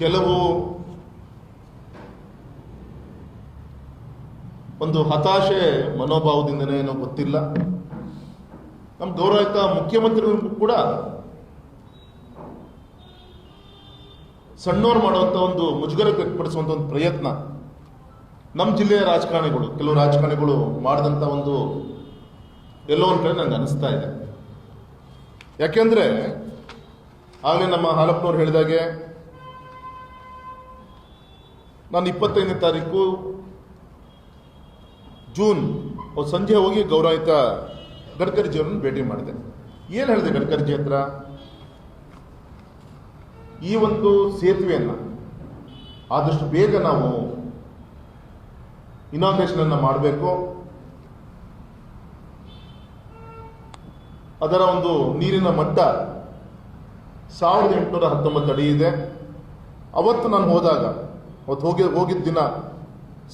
ಕೆಲವು ಒಂದು ಹತಾಶೆ ಮನೋಭಾವದಿಂದನೇ ಏನೋ ಗೊತ್ತಿಲ್ಲ, ನಮ್ಮ ಗೌರವಿತ ಮುಖ್ಯಮಂತ್ರಿಗಳಿಗೂ ಕೂಡ ಸಣ್ಣವ್ರು ಮಾಡುವಂಥ ಒಂದು ಮುಜುಗರ ವ್ಯಕ್ತಪಡಿಸುವಂಥ ಒಂದು ಪ್ರಯತ್ನ ನಮ್ಮ ಜಿಲ್ಲೆಯ ರಾಜಕಾರಣಿಗಳು, ಕೆಲವು ರಾಜಕಾರಣಿಗಳು ಮಾಡಿದಂಥ ಒಂದು ಎಲ್ಲೋ ಒಂದು ಕಡೆ ನನಗೆ ಅನಿಸ್ತಾ ಇದೆ. ಯಾಕೆಂದ್ರೆ ಆಗಲೇ ನಮ್ಮ ಹಾಲಪ್ಪನವ್ರು ಹೇಳಿದಾಗೆ ನಾನು 25ನೇ ತಾರೀಕು ಜೂನ್ ಸಂಜೆ ಹೋಗಿ ಗೌರವಿತ ಗಡ್ಕರಿಜಿಯವರನ್ನು ಭೇಟಿ ಮಾಡಿದೆ. ಏನು ಹೇಳಿದೆ ಗಡ್ಕರಿಜಿ ಹತ್ರ? ಈ ಒಂದು ಸೇತುವೆಯನ್ನು ಆದಷ್ಟು ಬೇಗ ನಾವು ಇನಾಗ್ರೇಷನ್ ಅನ್ನು ಮಾಡಬೇಕು, ಅದರ ಒಂದು ನೀರಿನ ಮಟ್ಟ 1819 ಅಡಿ ಇದೆ. ಅವತ್ತು ನಾನು ಹೋದಾಗ, ಅವತ್ತು ಹೋಗಿದ್ದ ದಿನ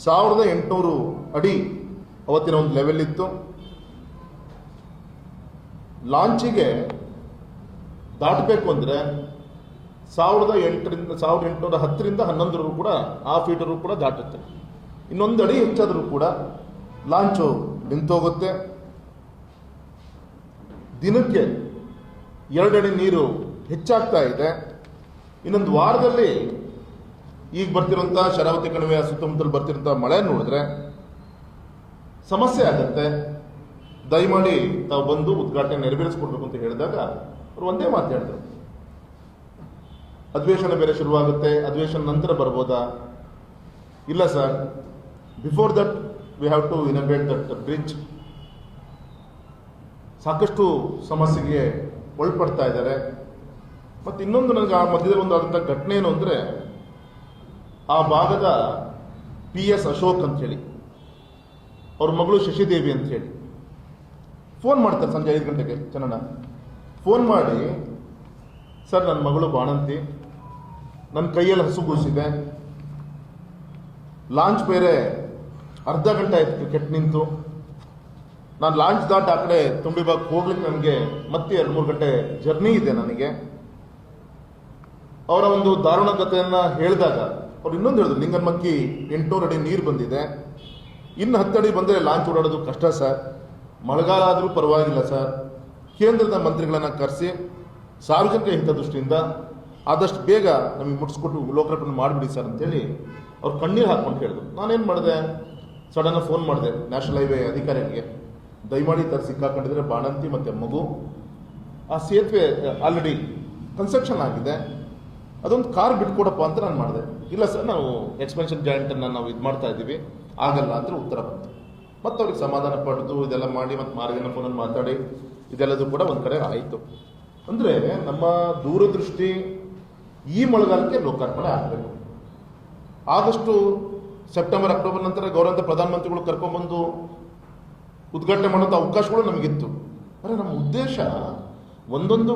1800 ಅಡಿ ಅವತ್ತಿನ ಒಂದು ಲೆವೆಲ್ ಇತ್ತು. ಲಾಂಚಿಗೆ ದಾಟಬೇಕು ಅಂದರೆ 1810ರಿಂದ 11 ಕೂಡ ಆ ಫೀಟರು ಕೂಡ ದಾಟುತ್ತೆ. ಇನ್ನೊಂದು ಅಡಿ ಹೆಚ್ಚಾದರೂ ಕೂಡ ಲಾಂಚು ನಿಂತೋಗುತ್ತೆ. ದಿನಕ್ಕೆ 2 ಅಡಿ ನೀರು ಹೆಚ್ಚಾಗ್ತಾ ಇದೆ. ಇನ್ನೊಂದು ವಾರದಲ್ಲಿ ಈಗ ಬರ್ತಿರೋಂಥ ಶರಾವತಿ ಕಣಿವೆಯ ಸುತ್ತಮುತ್ತಲು ಬರ್ತಿರೋಂಥ ಮಳೆ ನೋಡಿದ್ರೆ ಸಮಸ್ಯೆ ಆಗುತ್ತೆ. ದಯಮಾಡಿ ತಾವು ಬಂದು ಉದ್ಘಾಟನೆ ನೆರವೇರಿಸ್ಕೊಡ್ಬೇಕು ಅಂತ ಹೇಳಿದಾಗ ಅವರು ಒಂದೇ ಮಾತು ಹೇಳಿದ್ರು, ಅಧಿವೇಶನ ಬೇರೆ ಶುರುವಾಗುತ್ತೆ, ಅಧಿವೇಶನ ನಂತರ ಬರ್ಬೋದಾ? ಇಲ್ಲ sir, before that we have to inaugurate that bridge. ಸಾಕಷ್ಟು ಸಮಸ್ಯೆಗೆ ಒಳಪಡ್ತಾ ಇದ್ದಾರೆ. ಮತ್ತು ಇನ್ನೊಂದು ನನಗೆ ಆ ಮಧ್ಯದಲ್ಲಿ ಒಂದು ಆದಂಥ ಘಟನೆ ಏನು ಅಂದರೆ, ಆ ಭಾಗದ PS ಅಶೋಕ್ ಅಂತ ಹೇಳಿ, ಅವ್ರ ಮಗಳು ಶಶಿದೇವಿ ಅಂತ ಹೇಳಿ ಫೋನ್ ಮಾಡ್ತಾರೆ ಸಂಜೆ 5 ಗಂಟೆಗೆ. ಚೆನ್ನಣ್ಣ ಫೋನ್ ಮಾಡಿ, ಸರ್ ನನ್ನ ಮಗಳು ಬಾಣಂತಿ, ನನ್ನ ಕೈಯಲ್ಲಿ ಹಸುಗೂಸಿದೆ, ಲಾಂಚ್ ಬೇರೆ ಅರ್ಧ ಗಂಟೆ ಆಯ್ತು ಕೆಟ್ಟು ನಿಂತು, ನಾನು ಲಾಂಚ್ ದಾಟ್ ಆ ಕಡೆ ತುಂಬಿಬಾಗ್ ಹೋಗ್ಲಿಕ್ಕೆ ನನಗೆ ಮತ್ತೆ 2-3 ಗಂಟೆ ಜರ್ನಿ ಇದೆ ನನಗೆ. ಅವರ ಒಂದು ದಾರುಣಗತೆಯನ್ನು ಹೇಳಿದಾಗ ಅವ್ರು ಇನ್ನೊಂದು ಹೇಳಿದ್ರು, ಲಿಂಗನಮಕ್ಕಿ 800 ಅಡಿ ನೀರು ಬಂದಿದೆ, ಇನ್ನು 10 ಅಡಿ ಬಂದರೆ ಲಾಂಚ್ ಓಡಾಡೋದು ಕಷ್ಟ ಸರ್, ಮಳೆಗಾಲ ಆದರೂ ಪರವಾಗಿಲ್ಲ ಸರ್, ಕೇಂದ್ರದ ಮಂತ್ರಿಗಳನ್ನು ಕರೆಸಿ ಸಾರ್ವಜನಿಕ ಹಿತದೃಷ್ಟಿಯಿಂದ ಆದಷ್ಟು ಬೇಗ ನಮಗೆ ಮುಟ್ಟಿಸ್ಕೊಟ್ಟು ಲೋಕಾರ್ಪಣೆ ಮಾಡಿಬಿಡಿ ಸರ್ ಅಂತೇಳಿ ಅವ್ರು ಕಣ್ಣೀರು ಹಾಕ್ಕೊಂಡು ಹೇಳಿದ್ರು. ನಾನೇನು ಮಾಡಿದೆ, ಸಡನ್ನಾಗಿ ಫೋನ್ ಮಾಡಿದೆ ನ್ಯಾಷನಲ್ ಹೈವೇ ಅಧಿಕಾರಿಗಳಿಗೆ, ದಯಮಾಡಿ ತರ ಸಿಕ್ಕಾಕೊಂಡಿದ್ರೆ ಬಾಣಂತಿ ಮತ್ತು ಮಗು, ಆ ಸೇತುವೆ ಆಲ್ರೆಡಿ ಕನ್ಸ್ಟ್ರಕ್ಷನ್ ಆಗಿದೆ, ಅದೊಂದು ಕಾರ್ ಬಿಟ್ಕೊಡಪ್ಪ ಅಂತ ನಾನು ಮಾಡಿದೆ. ಇಲ್ಲ ಸರ್, ನಾವು ಎಕ್ಸ್ಪೆನ್ಷನ್ ಜಾಯಿಂಟನ್ನು ನಾವು ಇದು ಮಾಡ್ತಾ ಇದ್ದೀವಿ, ಆಗಲ್ಲ ಅಂತ ಉತ್ತರ ಬಂತು. ಮತ್ತು ಅವ್ರಿಗೆ ಸಮಾಧಾನ ಪಡೆದು ಇದೆಲ್ಲ ಮಾಡಿ ಮತ್ತು ಮಾರ್ಗನ ಫೋನಲ್ಲಿ ಮಾತಾಡಿ ಇದೆಲ್ಲದೂ ಕೂಡ ಒಂದು ಕಡೆ ಆಯಿತು. ಅಂದರೆ ನಮ್ಮ ದೂರದೃಷ್ಟಿ ಈ ಮಳೆಗಾಲಕ್ಕೆ ಲೋಕಾರ್ಪಣೆ ಆಗಬೇಕು. ಆದಷ್ಟು ಸೆಪ್ಟೆಂಬರ್ ಅಕ್ಟೋಬರ್ ನಂತರ ಗೌರವಂತ ಪ್ರಧಾನಮಂತ್ರಿಗಳು ಕರ್ಕೊಂಡ್ಬಂದು ಉದ್ಘಾಟನೆ ಮಾಡೋಂಥ ಅವಕಾಶಗಳು ನಮಗಿತ್ತು. ಅಂದರೆ ನಮ್ಮ ಉದ್ದೇಶ ಒಂದೊಂದು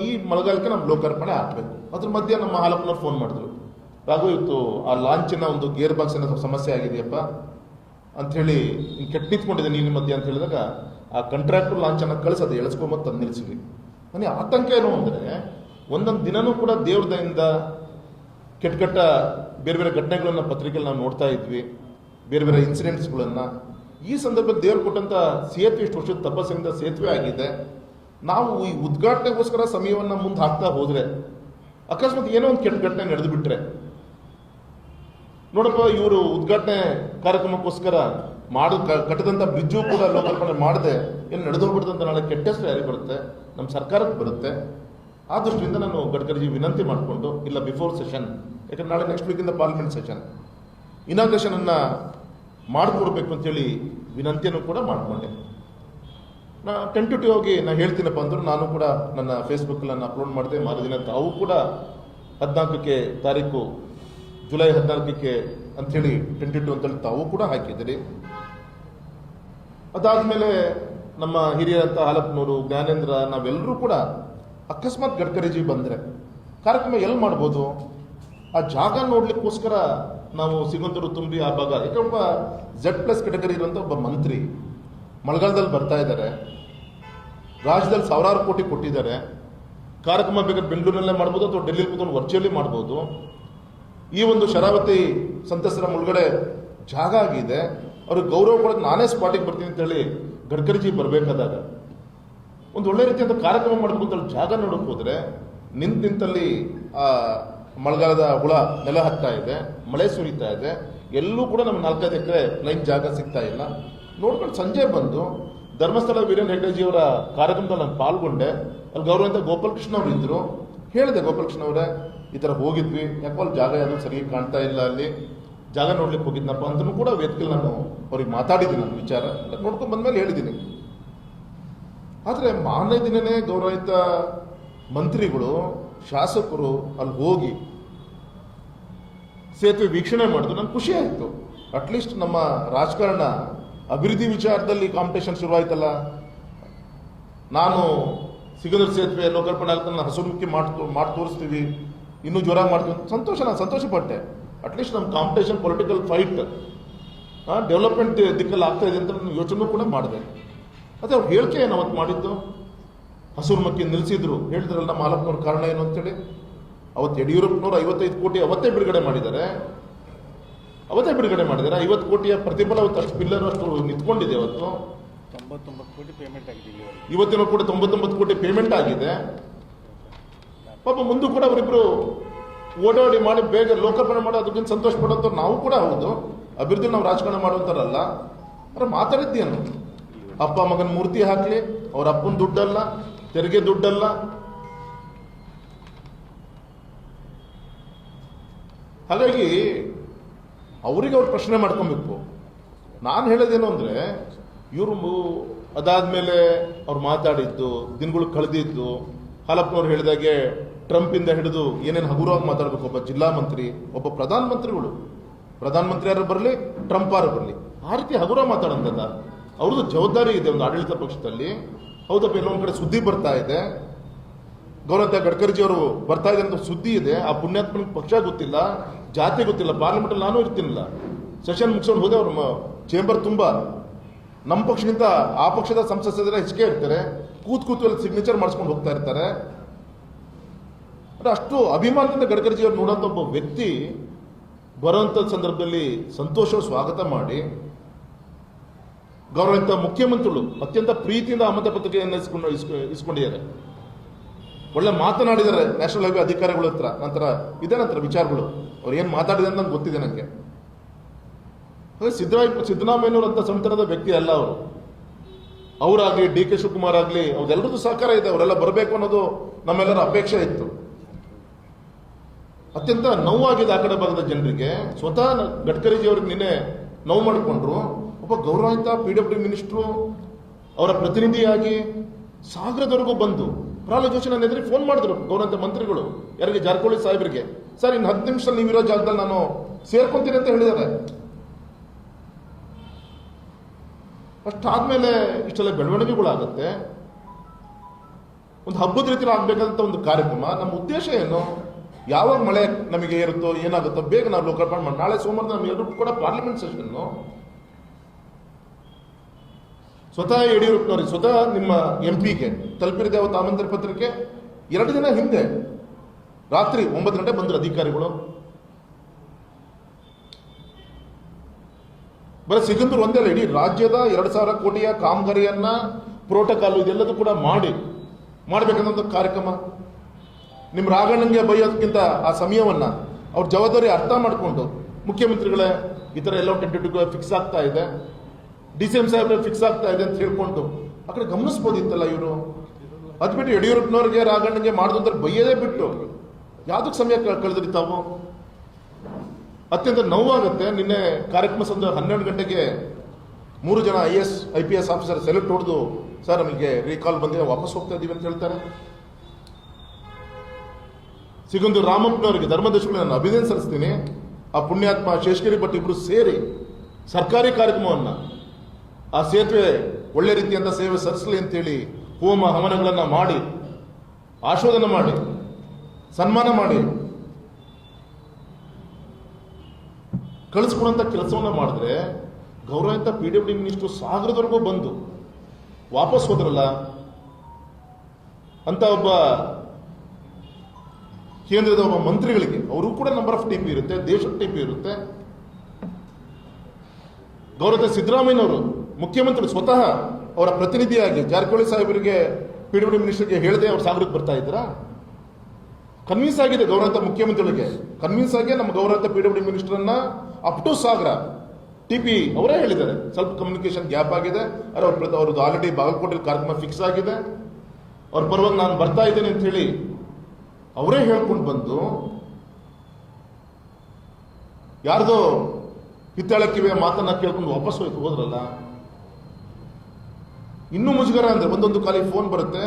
ಈ ಮಳೆಗಾಲಕ್ಕೆ ನಮ್ಮ ಲೋಕಾರ್ಪಣೆ ಆಗಬೇಕು. ಅದ್ರ ಮಧ್ಯೆ ನಮ್ಮ ಹಾಲಪ್ಪನವ್ರು ಫೋನ್ ಮಾಡಿದ್ರು, ರಾಘು ಇವತ್ತು ಆ ಲಾಂಚಿನ ಒಂದು ಗೇರ್ ಬಾಕ್ಸಿನ ಸಮಸ್ಯೆ ಆಗಿದೆಯಪ್ಪ ಅಂಥೇಳಿ ಕೆಟ್ಟು ನಿಂತ್ಕೊಂಡಿದೆ ನೀರಿನ ಮಧ್ಯೆ ಅಂತ ಹೇಳಿದಾಗ ಆ ಕಾಂಟ್ರಾಕ್ಟರ್ ಲಾಂಚನ್ನು ಕಳಿಸಿ ಅದು ಎಳೆಸ್ಕೊಂಬತ್ತು ತಂದು ನಿಲ್ಲಿಸಿದ್ವಿ. ನನಗೆ ಆತಂಕ ಏನು ಅಂದರೆ, ಒಂದೊಂದು ದಿನನೂ ಕೂಡ ದೇವ್ರ ದಯಿಂದ ಕೆಟ್ಟ ಬೇರೆ ಬೇರೆ ಘಟನೆಗಳನ್ನು ಪತ್ರಿಕೆಯಲ್ಲಿ ನಾವು ನೋಡ್ತಾ ಇದ್ವಿ, ಬೇರೆ ಬೇರೆ ಇನ್ಸಿಡೆಂಟ್ಸ್ಗಳನ್ನು. ಈ ಸಂದರ್ಭದಲ್ಲಿ ದೇವ್ರು ಕೊಟ್ಟಂಥ ಸೇತುವೆ ಇಷ್ಟು ವರ್ಷದ ತಪಸ್ಸಿನಿಂದ ಸೇತುವೆ ಆಗಿದೆ. ನಾವು ಈ ಉದ್ಘಾಟನೆಗೋಸ್ಕರ ಸಮಯವನ್ನು ಮುಂದೆ ಹಾಕ್ತಾ ಹೋದರೆ ಅಕಸ್ಮಾತ್ ಏನೋ ಒಂದು ಕೆಟ್ಟ ಘಟನೆ ನಡೆದು ಬಿಟ್ರೆ, ನೋಡಪ್ಪ ಇವರು ಉದ್ಘಾಟನೆ ಕಾರ್ಯಕ್ರಮಕ್ಕೋಸ್ಕರ ಕಟ್ಟದಂಥ ಬ್ರಿಡ್ಜು ಕೂಡ ಲೋಕಾರ್ಪಣೆ ಮಾಡದೆ ಏನು ನಡೆದೋಗ್ಬಿಡ್ತಂತ ನಾಳೆ ಕೆಟ್ಟ ಹೆಸರು ಯಾರಿಗೆ ಬರುತ್ತೆ? ನಮ್ಮ ಸರ್ಕಾರಕ್ಕೆ ಬರುತ್ತೆ. ಆ ದೃಷ್ಟಿಯಿಂದ ನಾನು ಗಡ್ಕರಿಜಿ ವಿನಂತಿ ಮಾಡಿಕೊಂಡು, ಇಲ್ಲ ಬಿಫೋರ್ ಸೆಷನ್, ಯಾಕಂದ್ರೆ ನಾಳೆ ನೆಕ್ಸ್ಟ್ ವೀಕಿಂದ ಪಾರ್ಲಿಮೆಂಟ್ ಸೆಷನ್, ಇನಾಗ್ರೇಷನನ್ನು ಮಾಡಿಕೊಡ್ಬೇಕು ಅಂತೇಳಿ ವಿನಂತಿಯನ್ನು ಕೂಡ ಮಾಡಿಕೊಂಡೆ. ನಾ ಟೆಂಟೇಟಿವ್ ಆಗಿ ನಾನು ಹೇಳ್ತೀನಪ್ಪ ಅಂದರು. ನಾನು ಕೂಡ ನನ್ನ ಫೇಸ್ಬುಕ್ಕಲ್ಲಿ ನಾನು ಅಪ್ಲೋಡ್ ಮಾಡಿದೆ. ಮಾರದಿನ ತಾವು ಕೂಡ 14ಕ್ಕೆ ತಾರೀಕು ಜುಲೈ 14ಕ್ಕೆ ಅಂಥೇಳಿ ಟೆಂಟೇಟಿವ್ ಅಂತೇಳಿ ತಾವು ಕೂಡ ಹಾಕಿದ್ದೀರಿ. ಅದಾದಮೇಲೆ ನಮ್ಮ ಹಿರಿಯರಂಥ ಹಾಲಪ್ಪನವರು, ಜ್ಞಾನೇಂದ್ರ, ನಾವೆಲ್ಲರೂ ಕೂಡ ಅಕಸ್ಮಾತ್ ಗಡ್ಕರಿಜಿ ಬಂದರೆ ಕಾರ್ಯಕ್ರಮ ಎಲ್ಲಿ ಮಾಡ್ಬೋದು? ಆ ಜಾಗ ನೋಡ್ಲಿಕ್ಕೋಸ್ಕರ ನಾವು ಸಿಗುಂತೂರು ತುಂಬಿ ಆ ಭಾಗ, ಯಾಕೆ ಒಬ್ಬ Z+ ಕೆಟಗರಿ ಇರುವಂಥ ಒಬ್ಬ ಮಂತ್ರಿ ಮಳೆಗಾಲದಲ್ಲಿ ಬರ್ತಾ ಇದ್ದಾರೆ, ರಾಜ್ಯದಲ್ಲಿ ಸಾವಿರಾರು ಕೋಟಿ ಕೊಟ್ಟಿದ್ದಾರೆ. ಕಾರ್ಯಕ್ರಮ ಬೇಕಾದ್ರೆ ಬೆಂಗಳೂರಿನಲ್ಲೇ ಮಾಡ್ಬೋದು ಅಥವಾ ಡೆಲ್ಲಿಲಿ ಕೂತ್ಕೊಂಡು ವರ್ಚುವಲಿ ಮಾಡ್ಬೋದು. ಈ ಒಂದು ಶರಾವತಿ ಸಂತ್ರಸ್ತರ ಮುಳುಗಡೆ ಜಾಗ ಆಗಿದೆ, ಅವ್ರಿಗೆ ಗೌರವ ಕೊಡೋಕೆ ನಾನೇ ಸ್ಪಾಟಿಗೆ ಬರ್ತೀನಿ ಅಂತ ಹೇಳಿ ಗಡ್ಕರಿಜಿ ಬರಬೇಕಾದಾಗ ಒಂದು ಒಳ್ಳೆ ರೀತಿಯಾದ ಕಾರ್ಯಕ್ರಮ ಮಾಡಬೇಕು ಅಂತ ಜಾಗ ನೋಡೋಕೆ ಹೋದ್ರೆ ನಿಂತಲ್ಲಿ ಆ ಮಳೆಗಾಲದ ಹುಳ ನೆಲ ಹತ್ತಾ ಇದೆ, ಮಳೆ ಸುರಿತಾ ಇದೆ, ಎಲ್ಲೂ ಕೂಡ ನಮ್ಗೆ 4-5 ಎಕರೆ ಲೈನ್ ಜಾಗ ಸಿಗ್ತಾ ಇಲ್ಲ. ನೋಡ್ಕೊಂಡು ಸಂಜೆ ಬಂದು ಧರ್ಮಸ್ಥಳ ವೀರೇಂದ್ರ ಹೆಗ್ಡೆಜಿ ಅವರ ಕಾರ್ಯಕ್ರಮದಲ್ಲಿ ನಾನು ಪಾಲ್ಗೊಂಡೆ. ಅಲ್ಲಿ ಗೌರವಂತ ಗೋಪಾಲಕೃಷ್ಣ ಅವರು ಇದ್ರು. ಹೇಳಿದೆ, ಗೋಪಾಲಕೃಷ್ಣ ಅವರೇ ಈ ಥರ ಹೋಗಿದ್ವಿ, ಯಾಕೋ ಅಲ್ಲಿ ಜಾಗ ಯಾವುದು ಸರಿಯಾಗಿ ಕಾಣ್ತಾ ಇಲ್ಲ, ಅಲ್ಲಿ ಜಾಗ ನೋಡ್ಲಿಕ್ಕೆ ಹೋಗಿದ್ನಪ್ಪ ಅಂತಲೂ ಕೂಡ ವೇದಿಕೆಯಲ್ಲಿ ನಾನು ಅವ್ರಿಗೆ ಮಾತಾಡಿದ್ದೀನಿ, ನನ್ನ ವಿಚಾರ ನೋಡ್ಕೊಂಡು ಬಂದ್ಮೇಲೆ ಹೇಳಿದ್ದೀನಿ. ಆದರೆ ಮಾರನೇ ದಿನನೇ ಗೌರವಿತ ಮಂತ್ರಿಗಳು ಶಾಸಕರು ಅಲ್ಲಿ ಹೋಗಿ ಸೇತುವೆ ವೀಕ್ಷಣೆ ಮಾಡಿದ್ರು. ನಂಗೆ ಖುಷಿ ಆಯಿತು. ಅಟ್ಲೀಸ್ಟ್ ನಮ್ಮ ರಾಜಕಾರಣ ಅಭಿವೃದ್ಧಿ ವಿಚಾರದಲ್ಲಿ ಕಾಂಪಿಟೇಷನ್ ಶುರುವಾಯ್ತಲ್ಲ. ನಾನು ಸಿಗಂದೂರು ಸೇತುವೆ ಲೋಕಾರ್ಪಣೆ ಆಗ್ತಾನೆ ಹಸುಮುಖಿ ಮಾಡಿ ತೋರಿಸ್ತೀವಿ, ಇನ್ನೂ ಜ್ವರ ಮಾಡ್ತೀವಿ, ನಾನು ಸಂತೋಷಪಟ್ಟೆ. ಅಟ್ಲೀಸ್ಟ್ ನಮ್ಮ ಕಾಂಪಿಟೇಷನ್ ಪೊಲಿಟಿಕಲ್ ಫೈಟ್ ಡೆವಲಪ್ಮೆಂಟ್ ದಿಕ್ಕಲ್ಲಿ ಆಗ್ತಾ ಇದೆ ಅಂತ ನಾನು ಯೋಚನೆ ಕೂಡ ಮಾಡಿದೆ. ಅದೇ ಅವ್ರು ಹೇಳಿಕೆ ಏನು ಅವತ್ತು ಮಾಡಿದ್ದು, ಹಸುರು ಮಕ್ಕಿ ನಿಲ್ಲಿಸಿದ್ರು, ಹೇಳಿದ್ರಲ್ಲ ನಮ್ಮ ಮಾಲಕ್ನವ್ರ ಕಾರಣ ಏನು ಅಂತೇಳಿ. ಅವತ್ತು ಯಡಿಯೂರಪ್ಪನವ್ರು 55 ಕೋಟಿ ಅವತ್ತೇ ಬಿಡುಗಡೆ ಮಾಡಿದ್ದಾರೆ. 50 ಕೋಟಿಯ ಪ್ರತಿಫಲ ಅವತ್ತು ಅಷ್ಟು ಪಿಲ್ಲರ್ ಅಷ್ಟು ನಿಂತ್ಕೊಂಡಿದೆ. ಅವತ್ತು 99 ಕೋಟಿ ಪೇಮೆಂಟ್ ಆಗಿದೆ. ಇವತ್ತಿನ ಕೂಡ 99 ಕೋಟಿ ಪೇಮೆಂಟ್ ಆಗಿದೆ. ಪಾಪ ಮುಂದೂ ಕೂಡ ಅವರಿಬ್ರು ಓಡಾಡಿ ಮಾಡಿ ಬೇಗ ಲೋಕಾರ್ಪಣೆ ಮಾಡಿ ಅದಕ್ಕಿಂತ ಸಂತೋಷ ಪಡೋಂಥ ನಾವು ಕೂಡ ಹೌದು. ಅಭಿವೃದ್ಧಿ ನಾವು ರಾಜಕಾರಣ ಮಾಡುವಂತಾರಲ್ಲ. ಅರೆ ಮಾತಾಡಿದ್ದೇನು, ಅಪ್ಪ ಮಗನ ಮೂರ್ತಿ ಹಾಕ್ಲಿ, ಅವ್ರ ಅಪ್ಪನ ದುಡ್ಡಲ್ಲ, ತೆರಿಗೆ ದುಡ್ಡಲ್ಲ. ಹಾಗಾಗಿ ಅವರಿಗೆ ಅವ್ರು ಪ್ರಶ್ನೆ ಮಾಡ್ಕೊಬೇಕು. ನಾನು ಹೇಳೋದೇನು ಅಂದರೆ, ಇವರು ಅದಾದ್ಮೇಲೆ ಅವ್ರು ಮಾತಾಡಿದ್ದು, ದಿನಗಳು ಕಳೆದಿದ್ದು, ಹಾಲಪ್ಪನವ್ರು ಹೇಳಿದಾಗೆ ಟ್ರಂಪಿಂದ ಹಿಡಿದು ಏನೇನು ಹಗುರವಾಗಿ ಮಾತಾಡಬೇಕು. ಒಬ್ಬ ಜಿಲ್ಲಾ ಮಂತ್ರಿ, ಒಬ್ಬ ಪ್ರಧಾನಮಂತ್ರಿ ಯಾರು ಬರಲಿ, ಟ್ರಂಪ್ ಯಾರು ಬರಲಿ, ಆ ರೀತಿ ಹಗುರ ಮಾತಾಡೋಂಥದ್ದ ಅವ್ರದ್ದು ಜವಾಬ್ದಾರಿ ಇದೆ ಒಂದು ಆಡಳಿತ ಪಕ್ಷದಲ್ಲಿ. ಹೌದಪ್ಪ, ಎಲ್ಲೊಂದು ಕಡೆ ಸುದ್ದಿ ಬರ್ತಾ ಇದೆ, ಗೌರವ ಗಡ್ಕರಿಜಿ ಅವರು ಬರ್ತಾ ಇದೆ ಅಂತ ಸುದ್ದಿ ಇದೆ. ಆ ಪುಣ್ಯಾತ್ಮನ ಪಕ್ಷ ಗೊತ್ತಿಲ್ಲ, ಜಾತಿ ಗೊತ್ತಿಲ್ಲ. ಪಾರ್ಲಿಮೆಂಟಲ್ಲಿ ನಾನು ಇರ್ತೀನಿಲ್ಲ, ಸೆಷನ್ ಮುಗಿಸ್ಕೊಂಡು ಹೋದೆ. ಅವ್ರ ಚೇಂಬರ್ ತುಂಬ ನಮ್ಮ ಪಕ್ಷಕ್ಕಿಂತ ಆ ಪಕ್ಷದ ಸಂಸದರ ಹೆಚ್ಚಿಗೆ ಇರ್ತಾರೆ. ಕೂತು ಅಲ್ಲಿ ಸಿಗ್ನೇಚರ್ ಮಾಡಿಸ್ಕೊಂಡು ಹೋಗ್ತಾ ಇರ್ತಾರೆ. ಅಷ್ಟು ಅಭಿಮಾನದಿಂದ ಗಡ್ಕರಿಜಿ ಅವ್ರು ನೋಡೋಂಥ ಒಬ್ಬ ವ್ಯಕ್ತಿ ಬರೋಂಥ ಸಂದರ್ಭದಲ್ಲಿ ಸಂತೋಷ ಸ್ವಾಗತ ಮಾಡಿ, ಗೌರವಿತ ಮುಖ್ಯಮಂತ್ರಿಗಳು ಅತ್ಯಂತ ಪ್ರೀತಿಯಿಂದ ಆಮಂತ್ರ ಪತ್ರಿಕೆಯನ್ನು ಇಸ್ಕೊಂಡಿದ್ದಾರೆ. ಒಳ್ಳೆ ಮಾತನಾಡಿದ್ದಾರೆ ನ್ಯಾಷನಲ್ ಹೈವೇ ಅಧಿಕಾರಿಗಳ ಹತ್ರ. ನಂತರ ಇದೆ ನಂತರ ವಿಚಾರಗಳು ಅವ್ರು ಏನು ಮಾತಾಡಿದೆ ಅಂತ ನಂಗೆ ಗೊತ್ತಿದೆ. ನನಗೆ ಸಿದ್ದರಾಮಯ್ಯನವರು ಅಂತ ಸಂತರದ ವ್ಯಕ್ತಿ ಅಲ್ಲ ಅವರು. ಅವರಾಗಲಿ ಡಿ ಕೆ ಶಿವಕುಮಾರ್ ಆಗಲಿ ಅವ್ರೆಲ್ಲರದ್ದು ಸಹಕಾರ ಇದೆ. ಅವರೆಲ್ಲ ಬರಬೇಕು ಅನ್ನೋದು ನಮ್ಮೆಲ್ಲರ ಅಪೇಕ್ಷೆ ಇತ್ತು. ಅತ್ಯಂತ ನೋವಾಗಿದೆ ಆ ಕಡೆ ಭಾಗದ ಜನರಿಗೆ. ಸ್ವತಃ ಗಡ್ಕರಿಜಿ ಅವ್ರಿಗೆ ನಿನ್ನೆ ನೋವು ಮಾಡಿಕೊಂಡ್ರು. ಒಬ್ಬ ಗೌರವಿತ PWD ಮಿನಿಸ್ಟ್ರು ಅವರ ಪ್ರತಿನಿಧಿಯಾಗಿ ಸಾಗರದವರೆಗೂ ಬಂದು ಪ್ರಹ್ಲಾದ್ ಜೋಶಿ ನನ್ನ ಎದುರಿಗೆ ಫೋನ್ ಮಾಡಿದ್ರು ಗೌರವಿತ ಮಂತ್ರಿಗಳು, ಯಾರಿಗೆ, ಜಾರಕಿಹೊಳಿ ಸಾಹೇಬರಿಗೆ. ಸರ್, ಇನ್ನು 10 ನಿಮಿಷದಲ್ಲಿ ನೀವಿರೋ ಜಾಗದಲ್ಲಿ ನಾನು ಸೇರ್ಕೊಂತೀನಿ ಅಂತ ಹೇಳಿದ್ದಾರೆ. ಅಷ್ಟಾದ್ಮೇಲೆ ಇಷ್ಟೆಲ್ಲ ಬೆಳವಣಿಗೆಗಳಾಗುತ್ತೆ. ಒಂದು ಹಬ್ಬದ ರೀತಿಯಲ್ಲಿ ಆಗ್ಬೇಕಂತ ಒಂದು ಕಾರ್ಯಕ್ರಮ. ನಮ್ಮ ಉದ್ದೇಶ ಏನು, ಯಾವಾಗ ಮಳೆ ನಮಗೆ ಇರುತ್ತೋ ಏನಾಗುತ್ತೋ ಬೇಗ ನಾವು ಲೋಕಾರ್ಪಣೆ ಮಾಡಿ. ನಾಳೆ ಸೋಮವಾರ ನಮಗೆಲ್ಲರೂ ಕೂಡ ಪಾರ್ಲಿಮೆಂಟ್ ಸೆಷನ್ನು. ಸ್ವತಃ ಯಡಿಯೂರಪ್ಪನವ್ರಿಗೆ, ಸ್ವತಃ ನಿಮ್ಮ MP ಗೆ ತಲುಪಿರಿದೆ ಅವತ್ತು ಆಮಂತ್ರಣ ಪತ್ರಿಕೆ. 2 ದಿನ ಹಿಂದೆ ರಾತ್ರಿ 9 ಗಂಟೆ ಬಂದರು ಅಧಿಕಾರಿಗಳು. ಬರೀ ಸಿಗಂದೂರು ಒಂದೇ ಅಲ್ಲ, ಇಡೀ ರಾಜ್ಯದ 2,000 ಕೋಟಿಯ ಕಾಮಗಾರಿಯನ್ನ ಪ್ರೋಟೋಕಾಲ್ ಇದೆಲ್ಲದೂ ಕೂಡ ಮಾಡಬೇಕನ್ನೋ ಕಾರ್ಯಕ್ರಮ. ನಿಮ್ಮ ರಾಘಣ್ಣಂಗೆ ಬೈಯೋದಕ್ಕಿಂತ ಆ ಸಮಯವನ್ನ ಅವ್ರ ಜವಾಬ್ದಾರಿ ಅರ್ಥ ಮಾಡಿಕೊಂಡು, ಮುಖ್ಯಮಂತ್ರಿಗಳೇ ಈ ಥರ ಎಲ್ಲ ಟೆಂಟೇಟಿವ್ ಫಿಕ್ಸ್ ಆಗ್ತಾ ಇದೆ, DCM ಸಾಹೇಬ್ರೆ ಫಿಕ್ಸ್ ಆಗ್ತಾ ಇದೆ ಅಂತ ಹೇಳ್ಕೊಂಡು ಆ ಕಡೆ ಗಮನಿಸ್ಬೋದಿತ್ತಲ್ಲ ಇವರು. ಅದು ಬಿಟ್ಟು ಯಡಿಯೂರಪ್ಪನವ್ರಿಗೆ ರಾಘಣ್ಣಂಗೆ ಮಾಡಿದ್ರೆ ಬೈಯದೇ ಬಿಟ್ಟು ಯಾವುದಕ್ಕೆ ಸಮಯ ಕಳೆದ್ರಿ ತಾವು. ಅತ್ಯಂತ ನೋವಾಗುತ್ತೆ. ನಿನ್ನೆ ಕಾರ್ಯಕ್ರಮ ಸಂದ 12 ಗಂಟೆಗೆ 3 ಜನ IAS IPS ಆಫೀಸರ್ ಸೆಲೆಕ್ಟ್ ಹೊಡೆದು, ಸರ್ ನಮಗೆ ರೀಕಾಲ್ ಬಂದಿದೆ, ವಾಪಸ್ ಹೋಗ್ತಾ ಇದೀವಿ ಅಂತ ಹೇಳ್ತಾರೆ. ಸಿಗಂದೂರು ರಾಮಪ್ಪನವರಿಗೆ ಧರ್ಮದರ್ಶಿಗಳು ನಾನು ಅಭಿನಂದನೆ ಸಲ್ಲಿಸ್ತೀನಿ. ಆ ಪುಣ್ಯಾತ್ಮ ಶೇಷಗಿರಿ ಭಟ್ ಇಬ್ರು ಸೇರಿ ಸರ್ಕಾರಿ ಕಾರ್ಯಕ್ರಮವನ್ನು ಆ ಸೇತುವೆ ಒಳ್ಳೆ ರೀತಿಯಿಂದ ಸೇವೆ ಸಲ್ಲಿಸಲಿ ಅಂತೇಳಿ ಹೋಮ ಹವನಗಳನ್ನು ಮಾಡಿ, ಆಶೋಧನ ಮಾಡಿ, ಸನ್ಮಾನ ಮಾಡಿ ಕಳಿಸ್ಕೊಡುವಂಥ ಕೆಲಸವನ್ನು ಮಾಡಿದ್ರೆ, ಗೌರವಿತ PWD ಮಿನಿಸ್ಟ್ರು ಸಾಗರದವರೆಗೂ ಬಂದು ವಾಪಸ್ ಹೋದ್ರಲ್ಲ ಅಂತ ಒಬ್ಬ ಕೇಂದ್ರದ ಒಬ್ಬ ಮಂತ್ರಿಗಳಿಗೆ ಅವರು ಕೂಡ ನಂಬರ್ ಆಫ್ ಟಿಪಿ ಇರುತ್ತೆ, ದೇಶದ ಟಿಪಿ ಇರುತ್ತೆ. ಗೌರವ ಸಿದ್ದರಾಮಯ್ಯನವರು ಮುಖ್ಯಮಂತ್ರಿ ಸ್ವತಃ ಅವರ ಪ್ರತಿನಿಧಿಯಾಗಿ ಜಾರಕಿಹೊಳಿ ಸಾಹೇಬರಿಗೆ PWD ಮಿನಿಸ್ಟರ್ಗೆ ಹೇಳದೆ ಅವ್ರು ಸಾಗರಕ್ಕೆ ಬರ್ತಾ ಇದ್ರಾ? ಕನ್ವಿನ್ಸ್ ಆಗಿದೆ ಗೌರವಂತ ಮುಖ್ಯಮಂತ್ರಿಗಳಿಗೆ, ಕನ್ವಿನ್ಸ್ ಆಗಿ ನಮ್ಮ ಗೌರವಂತ PWD ಮಿನಿಸ್ಟರ್ನ ಅಪ್ ಟು ಸಾಗರ ಟಿಪಿ ಅವರೇ ಹೇಳಿದ್ದಾರೆ. ಸ್ವಲ್ಪ ಕಮ್ಯುನಿಕೇಶನ್ ಗ್ಯಾಪ್ ಆಗಿದೆ, ಅವ್ರದ್ದು ಆಲ್ರೆಡಿ ಬಾಗಲಕೋಟೆಯಲ್ಲಿ ಕಾರ್ಯಕ್ರಮ ಫಿಕ್ಸ್ ಆಗಿದೆ, ಅವ್ರ ಪರವಾಗಿ ನಾನು ಬರ್ತಾ ಇದ್ದೇನೆ ಅಂತ ಹೇಳಿ ಅವರೇ ಹೇಳ್ಕೊಂಡು ಬಂದು ಯಾರ್ದೋ ಹಿತ್ತಾಳಕ್ಕಿವೆ ಮಾತನ್ನ ಕೇಳ್ಕೊಂಡು ವಾಪಸ್ ಹೋದ್ರಲ್ಲ. ಇನ್ನೂ ಮುಜುಗರ ಅಂದ್ರೆ ಒಂದೊಂದು ಖಾಲಿ ಫೋನ್ ಬರುತ್ತೆ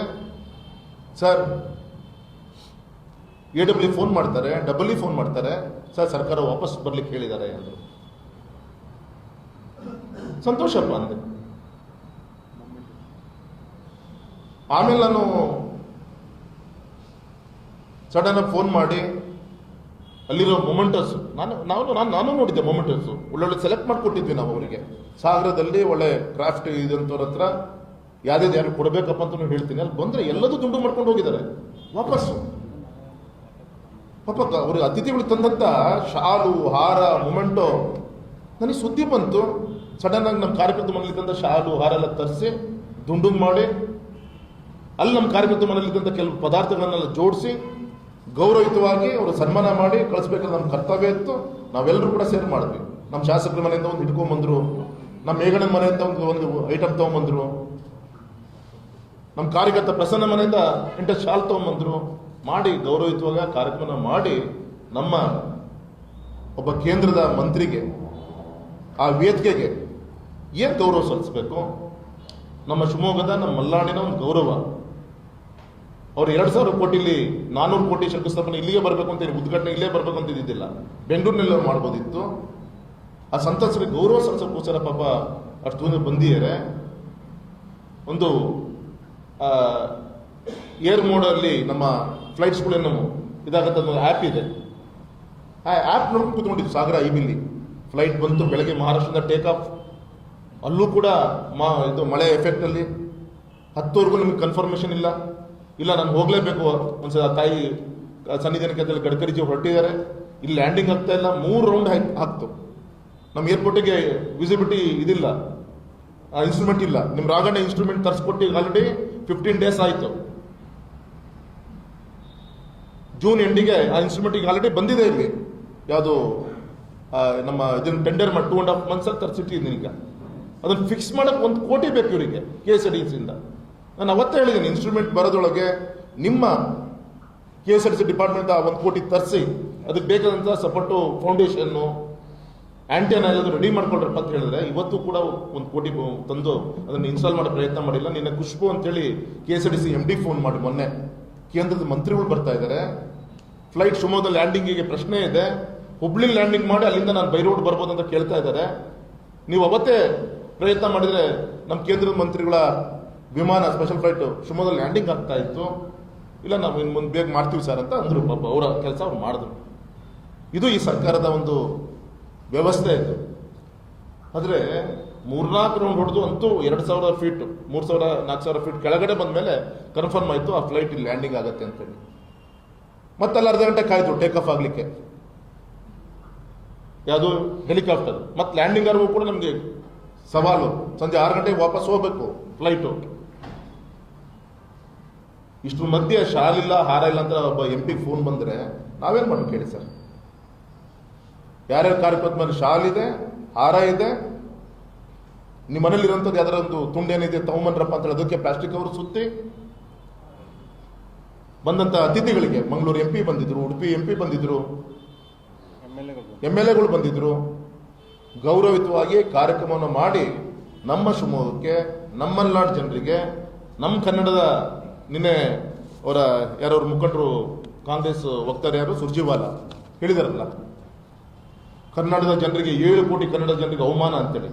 ಸರ್, AW ಫೋನ್ ಮಾಡ್ತಾರೆ, ಡಬಲ್ ಫೋನ್ ಮಾಡ್ತಾರೆ, ಸರ್ ಸರ್ಕಾರ ವಾಪಸ್ ಬರ್ಲಿಕ್ಕೆ ಹೇಳಿದ್ದಾರೆ ಅಂದರು. ಸಂತೋಷಪ್ಪ ಅಂದೆ. ಆಮೇಲೆ ನಾನು ಸಡನ್ ಆಗಿ ಫೋನ್ ಮಾಡಿ ಅಲ್ಲಿರೋ ಮೊಮೆಂಟಸ್ ನಾನು ನೋಡಿದ್ದೆ. ಮೊಮೆಂಟಸ್ ಒಳ್ಳೊಳ್ಳೆ ಸೆಲೆಕ್ಟ್ ಮಾಡಿಕೊಟ್ಟಿದ್ವಿ ನಾವು ಅವರಿಗೆ. ಸಾಗರದಲ್ಲಿ ಒಳ್ಳೆ ಕ್ರಾಫ್ಟ್ ಇದಂತವ್ರ ಹತ್ರ ಯಾರು ಕೊಡಬೇಕಪ್ಪ ಅಂತ ಹೇಳ್ತೀನಿ. ಅಲ್ಲಿ ಬಂದ್ರೆ ಎಲ್ಲದೂ ದುಂಡು ಮಾಡ್ಕೊಂಡು ಹೋಗಿದ್ದಾರೆ ವಾಪಸ್ಸು. ಪಾಪ ಅವ್ರಿಗೆ ಅತಿಥಿಗಳು ತಂದಂತ ಶಾಲು, ಹಾರ, ಮೊಮೆಂಟೋ ನನಗೆ ಸುದ್ದಿ ಬಂತು. ಸಡನ್ ಆಗಿ ನಮ್ಮ ಕಾರ್ಯಕರ್ತ ಮನೇಲಿ ತಂದ ಶಾಲು, ಹಾರ ಎಲ್ಲ ತರಿಸಿ ದುಂಡು ಮಾಡಿ ಅಲ್ಲಿ ನಮ್ಮ ಕಾರ್ಯಕರ್ತ ಮನೇಲಿದ್ದಂಥ ಕೆಲವು ಪದಾರ್ಥಗಳನ್ನೆಲ್ಲ ಜೋಡಿಸಿ ಗೌರವಯುತವಾಗಿ ಅವರು ಸನ್ಮಾನ ಮಾಡಿ ಕಳಿಸ್ಬೇಕಾದ್ರೆ ನಮ್ಮ ಕರ್ತವ್ಯ ಇತ್ತು. ನಾವೆಲ್ಲರೂ ಕೂಡ ಸೇರಿ ಮಾಡಿದ್ವಿ. ನಮ್ಮ ಶಾಸಕರ ಮನೆಯಿಂದ ಒಂದು ಹಿಡ್ಕೊಂಡ್ಬಂದ್ರು, ನಮ್ಮ ಮೇಘಣ್ಣನ ಮನೆಯಿಂದ ಒಂದು ಐಟಮ್ ತಗೊಂಡ್ಬಂದ್ರು, ನಮ್ಮ ಕಾರ್ಯಕರ್ತ ಪ್ರಸನ್ನ ಮನೆಯಿಂದ 8 ಶಾಲ್ ತಗೊಂಡ್ಬಂದ್ರು. ಮಾಡಿ ಗೌರವಯುತವಾಗಿ ಕಾರ್ಯಕ್ರಮ ಮಾಡಿ ನಮ್ಮ ಒಬ್ಬ ಕೇಂದ್ರದ ಮಂತ್ರಿಗೆ ಆ ವೇದಿಕೆಗೆ ಏನು ಗೌರವ ಸಲ್ಲಿಸಬೇಕು, ನಮ್ಮ ಶಿವಮೊಗ್ಗದ ನಮ್ಮ ಮಲ್ನಾಡಿನ ಒಂದು ಗೌರವ. ಅವ್ರು 2,000 ಕೋಟಿಲಿ 400 ಕೋಟಿ ಶಂಕುಸ್ಥಾಪನೆ ಇಲ್ಲಿಗೆ ಬರಬೇಕು ಅಂತ ಉದ್ಘಾಟನೆ ಇಲ್ಲೇ ಬರಬೇಕು ಅಂತ ಇದ್ದಿದ್ದಿಲ್ಲ, ಬೆಂಗಳೂರಿನಲ್ಲಿ ಮಾಡ್ಬೋದಿತ್ತು. ಆ ಸಂತಸರಿಗೆ ಗೌರವ ಸಲ್ಲಿಸೋಕ್ಕೋಸ್ಕರ ಪಾಪ ಅಷ್ಟು ದೂರ ಬಂದಿದ್ದಾರೆ. ಒಂದು ಏರ್ ಮೋಡಲ್ಲಿ ನಮ್ಮ ಫ್ಲೈಟ್ಸ್ಗಳೇನು ಇದಾಗತ್ತೆ ಒಂದು ಆ್ಯಪ್ ಇದೆ. ಆ ಆ್ಯಪ್ ನೋಡ್ಕೊಂಡು ಕೂತ್ಕೊಂಡಿದ್ದು ಸಾಗರ IBಲಿ ಫ್ಲೈಟ್ ಬಂತು ಬೆಳಗ್ಗೆ ಮಹಾರಾಷ್ಟ್ರದಿಂದ ಟೇಕ್ ಆಫ್. ಅಲ್ಲೂ ಕೂಡ ಇದು ಮಳೆ ಎಫೆಕ್ಟಲ್ಲಿ 10ವರೆಗೂ ನಿಮಗೆ ಕನ್ಫರ್ಮೇಷನ್ ಇಲ್ಲ ನಾನು ಹೋಗಲೇಬೇಕು ಒಂದ್ಸಲ ತಾಯಿ ಸನ್ನಿಧಾನಕ್ಕೆ ಅಂತ ಗಡ್ಕರಿಜಿ ಹೊರಟಿದ್ದಾರೆ. ಇಲ್ಲಿ ಲ್ಯಾಂಡಿಂಗ್ ಆಗ್ತಾ ಇಲ್ಲ, 3 ರೌಂಡ್ ಹಾಕ್ತು. ನಮ್ಮ ಏರ್ಪೋರ್ಟಿಗೆ ವಿಸಿಬಿಲಿಟಿ ಇದಿಲ್ಲ, ಇನ್ಸ್ಟ್ರೂಮೆಂಟ್ ಇಲ್ಲ. ನಿಮ್ಮ ರಾಗಣ್ಣ ಇನ್ಸ್ಟ್ರೂಮೆಂಟ್ ತರಿಸ್ಕೊಟ್ಟು ಆಲ್ರೆಡಿ 15 ಡೇಸ್ ಆಯಿತು. ಜೂನ್ ಎಂಡಿಗೆ ಆ ಇನ್ಸ್ಟ್ರೂಮೆಂಟ್ ಈಗ ಆಲ್ರೆಡಿ ಬಂದಿದೆ. ಇಲ್ಲಿ ಯಾವುದು ನಮ್ಮ ಇದನ್ನು ಟೆಂಡರ್ ಮಾಡಿ 2.5 months ಅಲ್ಲಿ ತರಿಸಿಟ್ಟಿದ್ದೀನಿ. ಈಗ ಅದನ್ನು ಫಿಕ್ಸ್ ಮಾಡಕ್ಕೆ 1 ಕೋಟಿ ಬೇಕು ಇವರಿಗೆ KSRTCಯಿಂದ. ನಾನು ಅವತ್ತೇ ಹೇಳಿದ್ದೀನಿ, ಇನ್ಸ್ಟ್ರೂಮೆಂಟ್ ಬರೋದೊಳಗೆ ನಿಮ್ಮ KSRTC ಡಿಪಾರ್ಟ್ಮೆಂಟ್ 1 ಕೋಟಿ ತರಿಸಿ ಅದಕ್ಕೆ ಬೇಕಾದಂಥ ಸಪೋರ್ಟು ಫೌಂಡೇಶನ್ನು ಆಂಟಿನಾ ಎಲ್ಲದು ರೆಡಿ ಮಾಡ್ಕೊಳ್ರಪ್ಪ ಅಂತ ಹೇಳಿದ್ರೆ ಇವತ್ತು ಕೂಡ 1 ಕೋಟಿ ತಂದು ಅದನ್ನು ಇನ್ಸ್ಟಾಲ್ ಮಾಡೋ ಪ್ರಯತ್ನ ಮಾಡಿಲ್ಲ. ನಿನ್ನೆ ಖುಷ್ಬು ಅಂತೇಳಿ KSRTC MD ಫೋನ್ ಮಾಡಿ ಮೊನ್ನೆ ಕೇಂದ್ರದ ಮಂತ್ರಿಗಳು ಬರ್ತಾ ಇದ್ದಾರೆ. ಫ್ಲೈಟ್ ಶಿವಮೊಗ್ಗದಲ್ಲಿ ಲ್ಯಾಂಡಿಂಗಿಗೆ ಪ್ರಶ್ನೆ ಇದೆ, ಹುಬ್ಳಿ ಲ್ಯಾಂಡಿಂಗ್ ಮಾಡಿ ಅಲ್ಲಿಂದ ನಾನು ಬೈ ರೋಡ್ ಬರ್ಬೋದು ಅಂತ ಕೇಳ್ತಾ ಇದ್ದಾರೆ. ನೀವು ಅವತ್ತೇ ಪ್ರಯತ್ನ ಮಾಡಿದರೆ ನಮ್ಮ ಕೇಂದ್ರದ ಮಂತ್ರಿಗಳ ವಿಮಾನ ಸ್ಪೆಷಲ್ ಫ್ಲೈಟ್ ಶಿವಮೊಗ್ಗದಲ್ಲಿ ಲ್ಯಾಂಡಿಂಗ್ ಆಗ್ತಾ ಇತ್ತು. ಇಲ್ಲ ನಾವು ಇನ್ನು ಮುಂದೆ ಬೇಗ ಮಾಡ್ತೀವಿ ಸರ್ ಅಂತ ಅಂದರು. ಪಾಪ ಅವರ ಕೆಲಸ ಅವ್ರು ಮಾಡಿದ್ರು. ಇದು ಈ ಸರ್ಕಾರದ ಒಂದು ವ್ಯವಸ್ಥೆ ಇದು. ಆದರೆ 3-4 ರೌಂಡ್ ಹೊಡೆದು ಅಂತೂ 2,000 ಫೀಟ್ 3,000-4,000 ಫೀಟ್ ಕೆಳಗಡೆ ಬಂದ ಮೇಲೆ ಕನ್ಫರ್ಮ್ ಆಯಿತು ಆ ಫ್ಲೈಟ್ ಇಲ್ಲಿ ಲ್ಯಾಂಡಿಂಗ್ ಆಗುತ್ತೆ ಅಂತೇಳಿ. ಮತ್ತಲ್ಲಿ ಅರ್ಧ ಗಂಟೆ ಕಾಯ್ತು ಟೇಕ್ ಆಫ್ ಆಗಲಿಕ್ಕೆ, ಯಾವುದು ಹೆಲಿಕಾಪ್ಟರ್. ಮತ್ತು ಲ್ಯಾಂಡಿಂಗ್ ಆರ್ಗೂ ಕೂಡ ನಮಗೆ ಸವಾಲು, ಸಂಜೆ 6 ಗಂಟೆಗೆ ವಾಪಸ್ ಹೋಗ್ಬೇಕು ಫ್ಲೈಟು. ಇಷ್ಟ್ರ ಮಧ್ಯೆ ಶಾಲಿಲ್ಲ, ಹಾರ ಇಲ್ಲ ಅಂತ ಒಬ್ಬ MP ಫೋನ್ ಬಂದರೆ ನಾವೇನು ಮಾಡೋದು ಕೇಳಿ ಸರ್? ಯಾರ್ಯಾರ ಕಾರ್ಯಕ್ರಮದ ಮೇಲೆ ಶಾಲ್ ಇದೆ, ಹಾರ ಇದೆ, ನಿಮ್ಮ ಮನೇಲಿರೋಂಥದ್ದು ಯಾವ್ದಾರ ಒಂದು ತುಂಡೇನಿದೆ ತಗೊಂಬನ್ರಪ್ಪ ಅಂತ ಹೇಳಿ ಅದಕ್ಕೆ ಪ್ಲಾಸ್ಟಿಕ್ ಕವರ್ ಸುತ್ತಿ ಬಂದಂಥ ಅತಿಥಿಗಳಿಗೆ ಮಂಗಳೂರು MP ಬಂದಿದ್ರು, ಉಡುಪಿ MP ಬಂದಿದ್ರು, MLAಗಳು ಬಂದಿದ್ರು. ಗೌರವಯುತವಾಗಿ ಕಾರ್ಯಕ್ರಮವನ್ನು ಮಾಡಿ ನಮ್ಮ ಶಿವಮೊಗ್ಗಕ್ಕೆ, ನಮ್ಮ ಮಲೆನಾಡು ಜನರಿಗೆ, ನಮ್ಮ ಕನ್ನಡದ ನಿನ್ನೆ ಅವರ ಯಾರವ್ರ ಮುಖಂಡರು ಕಾಂಗ್ರೆಸ್ ವಕ್ತಾರೆ ಯಾರು ಸುರ್ಜಿವಾಲ ಹೇಳಿದಾರಲ್ಲ, ಕನ್ನಡದ ಜನರಿಗೆ 7 ಕೋಟಿ ಕನ್ನಡ ಜನರಿಗೆ ಅವಮಾನ ಅಂತೇಳಿ.